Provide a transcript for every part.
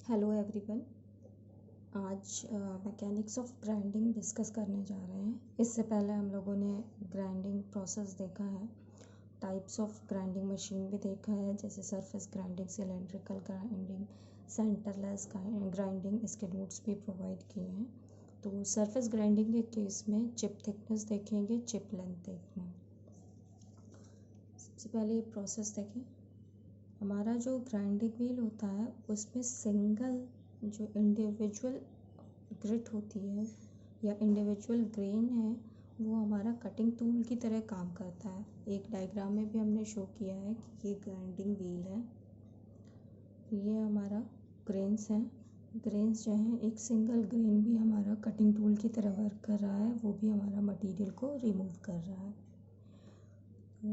Hello everyone. आज mechanics of grinding discuss करने जा रहे हैं। इससे पहले हम लोगों ने ग्राइंडिंग प्रोसेस देखा है, टाइप्स ऑफ ग्राइंडिंग मशीन भी देखा है, जैसे surface grinding, cylindrical grinding, centreless grinding. इसके नोट्स भी प्रोवाइड किए हैं। तो सरफेस ग्राइंडिंग के केस में चिप थिकनेस देखेंगे, चिप लेंथ देखेंगे। सबसे पहले ये प्रोसेस देखें। हमारा जो ग्राइंडिंग व्हील होता है उसमें सिंगल जो इंडिविजुअल ग्रिट होती है या इंडिविजुअल ग्रेन है वो हमारा कटिंग टूल की तरह काम करता है। एक डायग्राम में भी हमने शो किया है कि ये ग्राइंडिंग व्हील है, ये हमारा ग्रेन्स हैं। ग्रेन्स जो हैं, एक सिंगल ग्रेन भी हमारा कटिंग टूल की तरह वर्क कर रहा है, वो भी हमारा मटेरियल को रिमूव कर रहा है।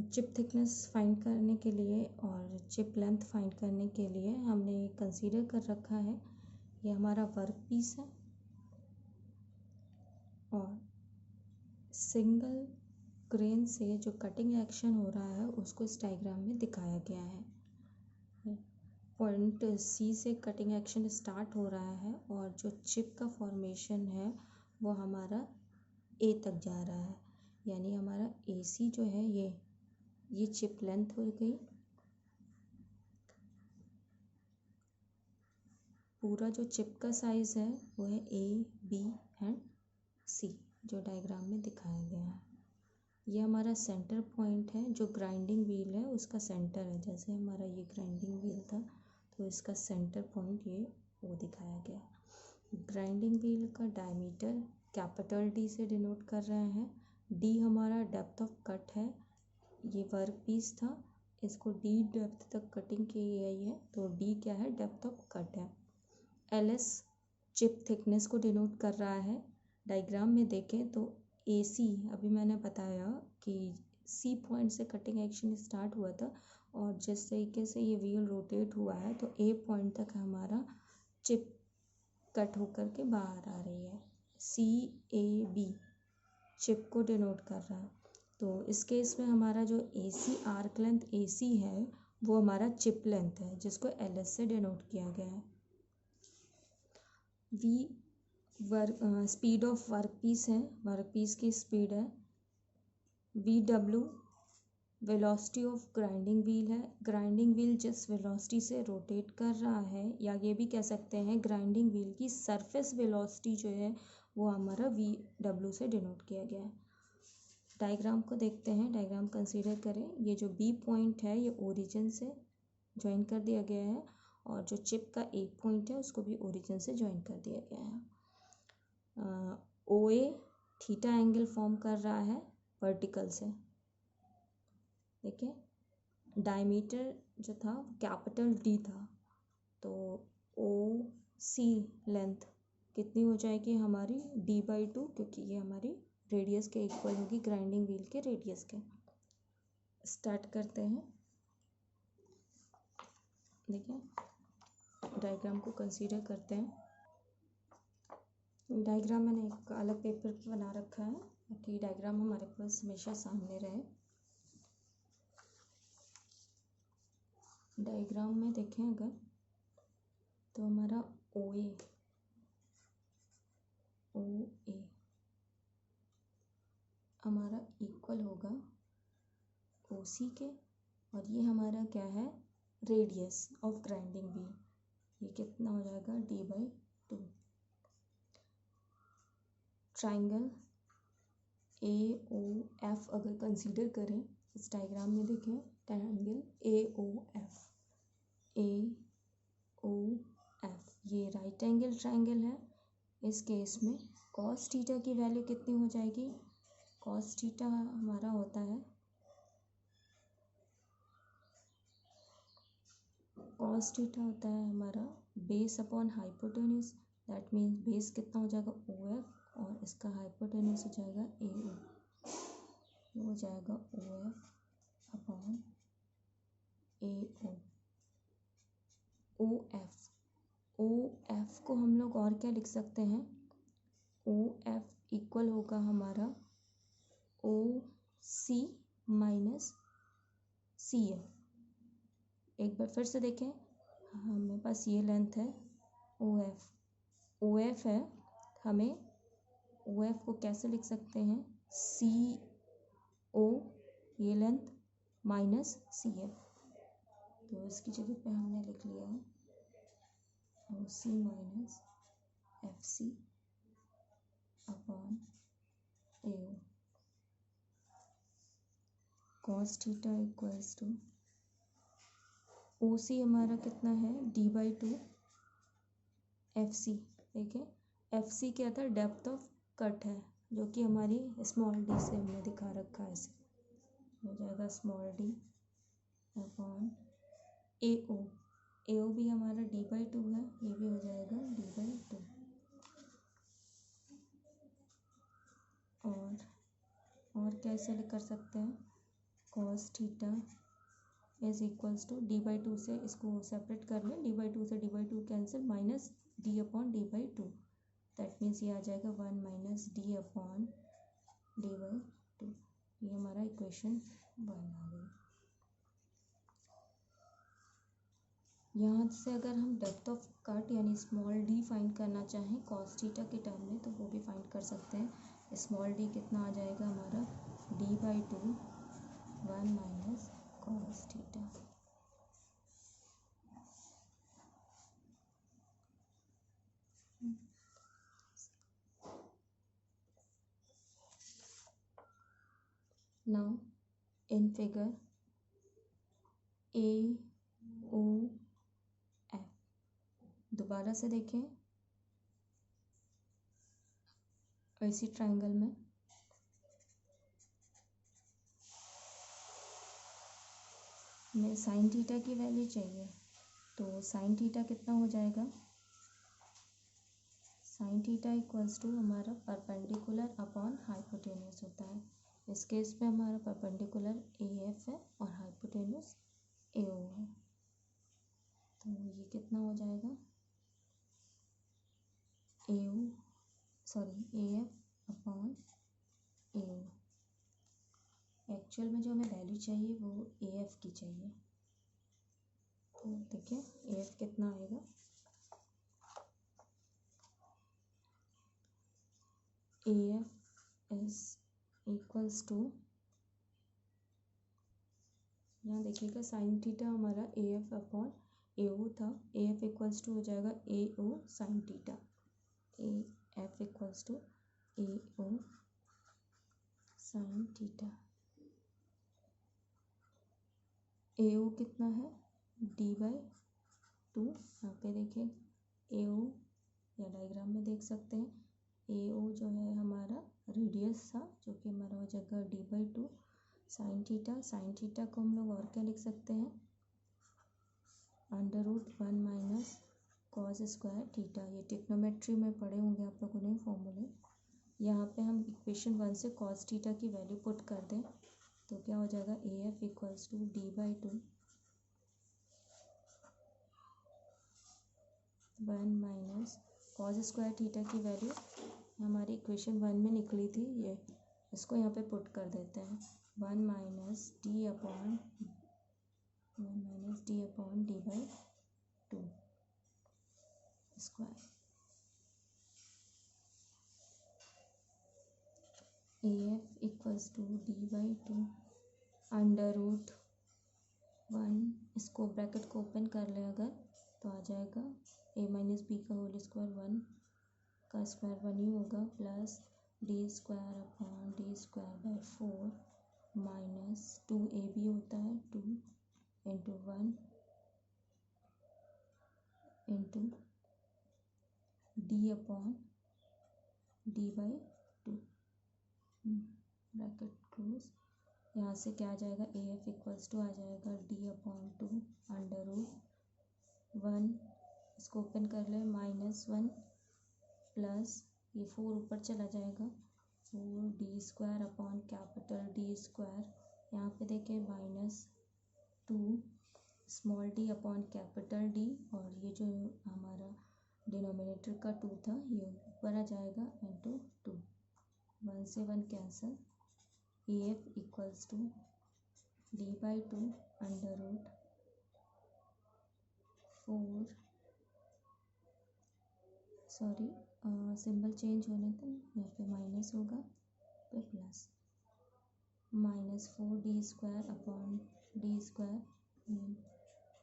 चिप थिकनेस फाइंड करने के लिए और चिप लेंथ फाइंड करने के लिए हमने कंसीडर कर रखा है, ये हमारा वर्क पीस है और सिंगल ग्रेन से जो कटिंग एक्शन हो रहा है उसको इस डायग्राम में दिखाया गया है। पॉइंट सी से कटिंग एक्शन स्टार्ट हो रहा है और जो चिप का फॉर्मेशन है वो हमारा ए तक जा रहा है, यानी हमारा ए सी जो है ये चिप लेंथ हो गई। पूरा जो चिप का साइज़ है वो है ए, बी एंड सी, जो डायग्राम में दिखाया गया है। ये हमारा सेंटर पॉइंट है, जो ग्राइंडिंग व्हील है उसका सेंटर है। जैसे हमारा ये ग्राइंडिंग व्हील था तो इसका सेंटर पॉइंट ये वो दिखाया गया। ग्राइंडिंग व्हील का डायमीटर कैपिटल डी से डिनोट कर रहे हैं। डी हमारा डेप्थ ऑफ कट है, ये वर्क पीस था, इसको डी डेप्थ तक कटिंग की गई है तो डी क्या है, डेप्थ ऑफ कट है। एल एस चिप थिकनेस को डिनोट कर रहा है। डायग्राम में देखें तो ए सी, अभी मैंने बताया कि सी पॉइंट से कटिंग एक्शन स्टार्ट हुआ था और जिस तरीके से ये व्हील रोटेट हुआ है तो ए पॉइंट तक हमारा चिप कट होकर के बाहर आ रही है। सी ए बी चिप को डिनोट कर रहा है। तो इस केस में हमारा जो ए सी आर्क लेंथ ए सी है वो हमारा चिप लेंथ है, जिसको एल एस से डिनोट किया गया है। V work speed of work piece है, वर्क पीस की स्पीड है। V W velocity of grinding wheel है, ग्राइंडिंग व्हील जिस वेलोसिटी से रोटेट कर रहा है, या ये भी कह सकते हैं ग्राइंडिंग व्हील की सरफेस वेलोसिटी जो है वो हमारा वी डब्ल्यू से डिनोट किया गया है। डायग्राम को देखते हैं, डायग्राम कंसीडर करें। ये जो बी पॉइंट है ये ओरिजिन से ज्वाइन कर दिया गया है और जो चिप का ए पॉइंट है उसको भी ओरिजिन से ज्वाइन कर दिया गया है। ओ ए थीटा एंगल फॉर्म कर रहा है वर्टिकल से। देखिए डायमीटर जो था कैपिटल डी था, तो ओ सी लेंथ कितनी हो जाएगी हमारी, d/2, क्योंकि ये हमारी रेडियस के इक्वल होगी, ग्राइंडिंग व्हील के रेडियस के। स्टार्ट करते हैं। देखिए डायग्राम को कंसीडर करते हैं। डायग्राम मैंने एक अलग पेपर पे बना रखा है ताकि डायग्राम हमारे पास हमेशा सामने रहे। डायग्राम में देखें अगर तो हमारा ओ ए हमारा इक्वल होगा ओ सी के, और ये हमारा क्या है, रेडियस ऑफ ग्राइंडिंग व्हील, ये कितना हो जाएगा, d/2। Triangle A O F अगर कंसीडर करें, इस डायग्राम में देखें ट्राइंगल ए ओ एफ, ये राइट एंगल ट्राइंगल है। इस केस में कॉस थीटा की वैल्यू कितनी हो जाएगी, कॉस थीटा हमारा होता है, कॉस थीटा होता है हमारा base upon hypotenuse. That means base कितना हो जाएगा, ओ एफ, और इसका हाइपोटेन्यूज हो जाएगा ए ओ, ये हो जाएगा O F upon A O. O F को हम लोग और क्या लिख सकते हैं, ओ एफ इक्वल होगा हमारा ओ सी माइनस सी एफ। एक बार फिर से देखें, हमारे पास ये लेंथ है, ओ एफ है, हमें ओ एफ को कैसे लिख सकते हैं, सी ओ ये लेंथ माइनस सी एफ, तो इसकी जगह पे हमने लिख लिया है O C minus F C upon A O cos theta equals to O C हमारा कितना है d/2 एफ सी। देखिए एफ सी क्या था, डेप्थ ऑफ कट है, जो कि हमारी स्मॉल डी से हमने दिखा रखा है, ऐसे हो जाएगा स्मॉल डी अपॉन ए ओ भी हमारा d/2 है, ये भी हो जाएगा d/2। और कैसे कर सकते हैं, cos theta is equals to d/2 से इसको सेपरेट कर लें, d/2 से d/2 cancel, minus d upon d/2, that means ये आ जाएगा 1 माइनस d अपॉन d/2। ये हमारा इक्वेशन 1 आ गई। यहाँ से अगर हम डेप्थ ऑफ कट यानी स्मॉल डी फाइंड करना चाहें cos थीटा के टर्म में, तो वो भी फाइंड कर सकते हैं। स्मॉल डी कितना आ जाएगा हमारा d/2 1 minus cos theta. Now in figure A O F, दोबारा से देखें इसी ट्रायंगल में हमें साइन थीटा की वैल्यू चाहिए, तो साइन थीटा कितना हो जाएगा, साइन थीटा इक्वल्स टू हमारा परपेंडिकुलर अपॉन हाइपोटेन्यूस होता है। इस केस में हमारा परपेंडिकुलर ए एफ है और हाइपोटेन्यूस ए ओ है, तो ये कितना हो जाएगा A F upon A O. Actual में जो हमें वैल्यू चाहिए वो ए एफ की चाहिए, तो देखिए ए एफ कितना आएगा, A F is equals to, यहाँ देखिएगा साइन थीटा हमारा ए एफ अपॉन ए ओ था, ए एफ इक्वल्स टू हो जाएगा A O sine theta, A F equals to A O sine theta. A O कितना है d/2, यहाँ पे देखिए ए ओ या डायग्राम में देख सकते हैं, ए ओ जो है हमारा रेडियस था, जो कि हमारा हो जाएगा d/2 साइन थीटा को हम लोग और क्या लिख सकते हैं, √1 माइनस कॉस स्क्वायर थीटा। ये टिक्नोमेट्री में पढ़े होंगे आप लोगों ने फॉर्मूले। यहाँ पे हम इक्वेशन 1 से कॉस थीटा की वैल्यू पुट कर दें, तो क्या हो जाएगा A F equals to d/2 1 minus cos square theta की वैल्यू हमारी इक्वेशन 1 में निकली थी, ये इसको यहाँ पे पुट कर देते हैं, 1 minus D upon d/2 square. A F equals to d/2 √1, इसको ब्रैकेट को ओपन कर ले अगर, तो आ जाएगा a माइनस बी का होल स्क्वायर, 1 का स्क्वायर 1 ही होगा, plus d square upon d²/4 minus 2ab होता है 2 into 1 into d upon d/2 bracket close. यहाँ से क्या आ जाएगा, ए एफ इक्वल्स टू आ जाएगा d/2 √1, इसको ओपन कर ले, -1 प्लस ये 4 ऊपर चला जाएगा, 4d² अपॉन कैपिटल D², यहाँ पे देखें -2 small d upon capital D, और ये जो हमारा डिनोमिनेटर का 2 था ये ऊपर आ जाएगा इंटू 2, 1 से 1 cancel, A F equals to d/2 √4 sorry, symbol change होने थे, यहाँ पे माइनस होगा तो plus, -4d² upon d²,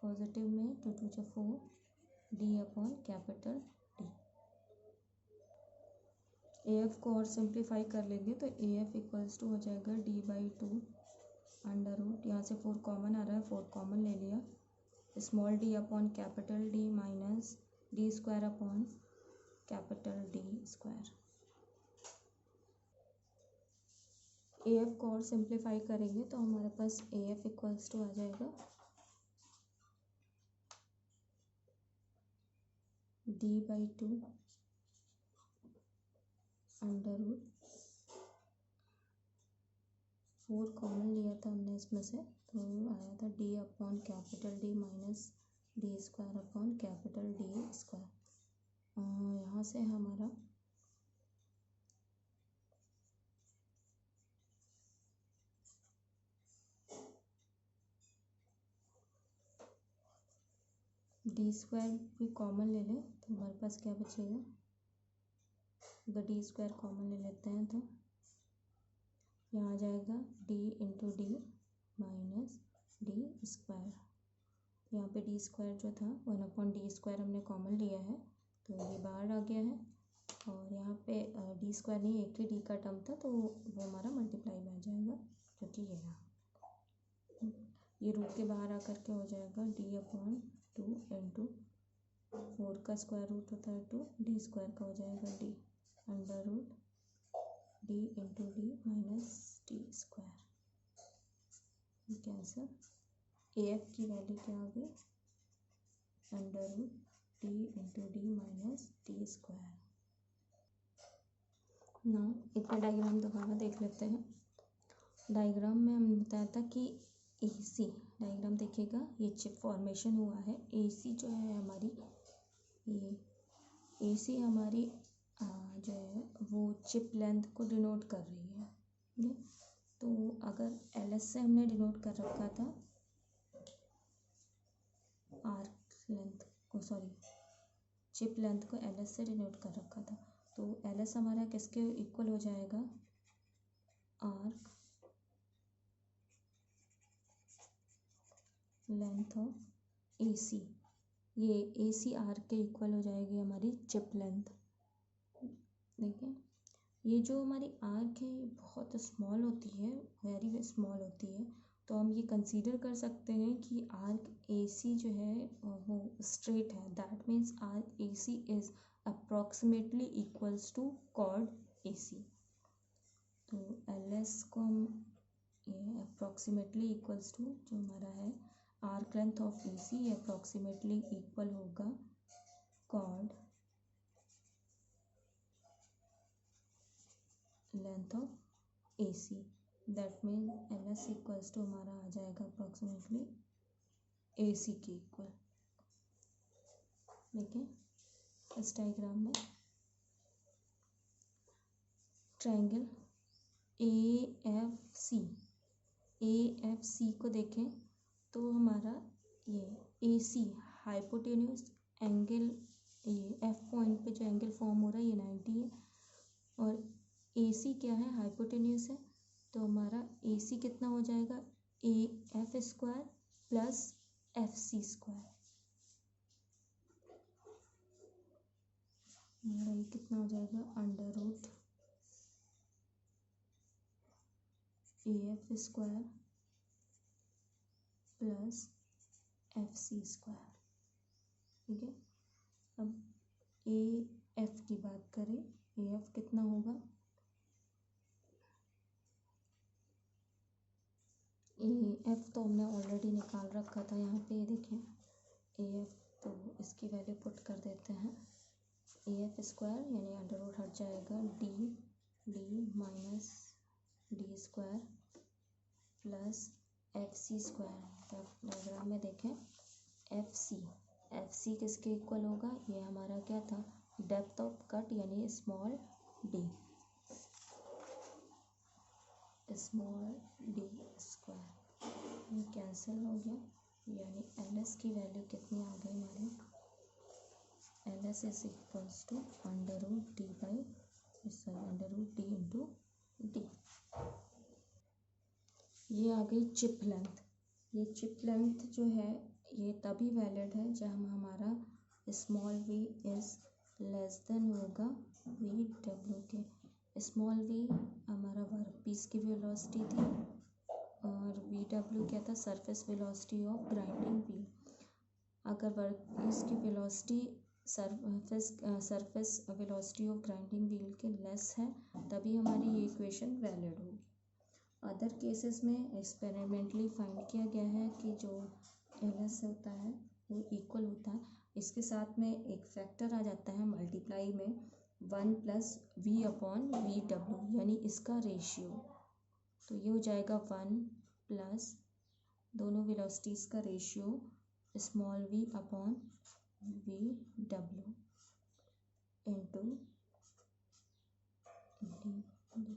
positive में 2 2 जा 4, d upon capital D। AF को और सिंप्लीफाई कर लेंगे तो AF इक्वल्स टू हो जाएगा d/2 अंडर रूट, यहाँ से 4 कॉमन आ रहा है, 4 कॉमन ले लिया, small d upon capital D minus d² upon capital D²। AF को और सिंप्लीफाई करेंगे तो हमारे पास AF इक्वल्स टू आ जाएगा d/2 अंडर रूट, 4 कॉमन लिया था हमने इसमें से, तो आया था d upon capital D minus d² upon capital D²। यहाँ से हमारा d² भी कॉमन ले लें तो हमारे पास क्या बचेगा, अगर d² कॉमन ले लेते हैं तो यहाँ आ जाएगा d into D minus d²। यहाँ पे d² जो था 1/d² हमने कॉमन लिया है तो ये बाहर आ गया है, और यहाँ पे d² नहीं, एक ही d का टर्म था तो वो हमारा मल्टीप्लाई में आ जाएगा, जो कि ये रहा। ये रूट के बाहर आकर के हो जाएगा d/2 इंटू 4 का स्क्वायर रूट होता है 2, d² का हो जाएगा d under root d into D minus d², cancel. AF की वैल्यू क्या आ गई, under root d into D minus d²। ना एक बार डायग्राम दोबारा देख लेते हैं। डायग्राम में हमने बताया था कि AC डायग्राम देखिएगा, ये चिप फॉर्मेशन हुआ है, AC जो है हमारी, ये AC हमारी जो है वो चिप लेंथ को डिनोट कर रही है, ठीक है। तो अगर LS से हमने डिनोट कर रखा था आर्क लेंथ को, सॉरी चिप लेंथ को LS से डिनोट कर रखा था, तो LS हमारा किसके इक्वल हो जाएगा, आर्क लेंथ ऑफ AC। ये AC आर्क के इक्वल हो जाएगी हमारी चिप लेंथ। देखिए ये जो हमारी आर्क है ये बहुत स्मॉल होती है, वेरी स्मॉल होती है, तो हम ये कंसीडर कर सकते हैं कि आर्क AC जो है वो स्ट्रेट है, that means arc AC is approximately equals to chord AC। तो LS को हम ये अप्रॉक्सीमेटली इक्वल्स टू जो हमारा है आर्क लेंथ ऑफ AC, ये अप्रॉक्सीमेटली इक्वल होगा chord length of AC, that mean LS equals to हमारा आ जाएगा अप्रॉक्सीमेटली AC के इक्वल। देखिए इस डायग्राम में ट्रायंगल AFC को देखें तो हमारा ये AC हाइपोटेन्यूज एंगल, ये F पॉइंट पे जो एंगल फॉर्म हो रहा है ये 90 है, और AC क्या है, हाइपोटेन्यूज है, तो हमारा AC कितना हो जाएगा, AF² प्लस FC², हमारा ये कितना हो जाएगा, under root AF² plus FC², ठीक है। अब AF की बात करें, AF कितना होगा, AF तो हमने ऑलरेडी निकाल रखा था, यहाँ पे देखिए AF, तो इसकी वैल्यू पुट कर देते हैं, AF² यानी अंडर रूट हट जाएगा, D minus D² plus FC²। तो डायग्राम में देखें FC किसके इक्वल होगा, ये हमारा क्या था, डेप्थ ऑफ कट यानी स्मॉल d स्क्वायर, ये कैंसिल हो गया, यानी LS की वैल्यू कितनी आ गई हमारी, S is equals to under root D by under root D into D. ये आ गई चिप लेंथ। ये चिप लेंथ जो है ये तभी वैलिड है जब हमारा small V is less than होगा V W K. Small V हमारा वर्क पीस की वेलोसिटी थी और वी डब्ल्यू क्या था, surface velocity of grinding wheel. अगर वर्क पीस की velocity surface velocity of grinding wheel के लेस है तभी हमारी ये इक्वेशन वैलिड होगी। अदर केसेस में एक्सपेरिमेंटली फाइंड किया गया है कि जो एल एस होता है वो इक्वल होता है, इसके साथ में एक फैक्टर आ जाता है मल्टीप्लाई में 1 plus V upon V W, यानी इसका रेशियो। तो ये हो जाएगा 1 प्लस दोनों वेलोसिटीज़ का ratio small V upon V W into D.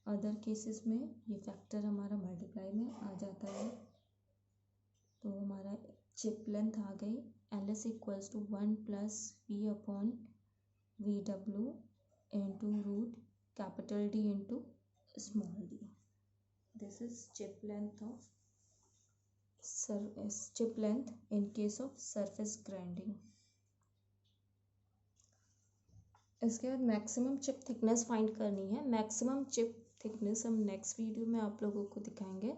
Other cases में ये फैक्टर हमारा मल्टीप्लाई में आ जाता है। तो हमारा चिप लेंथ आ गई L S equals to 1 plus V upon V W into root capital D into small D. This is chip length of chip length in case of surface grinding. इसके बाद maximum chip thickness find करनी है। Maximum chip thickness हम next video में आप लोगों को दिखाएंगे।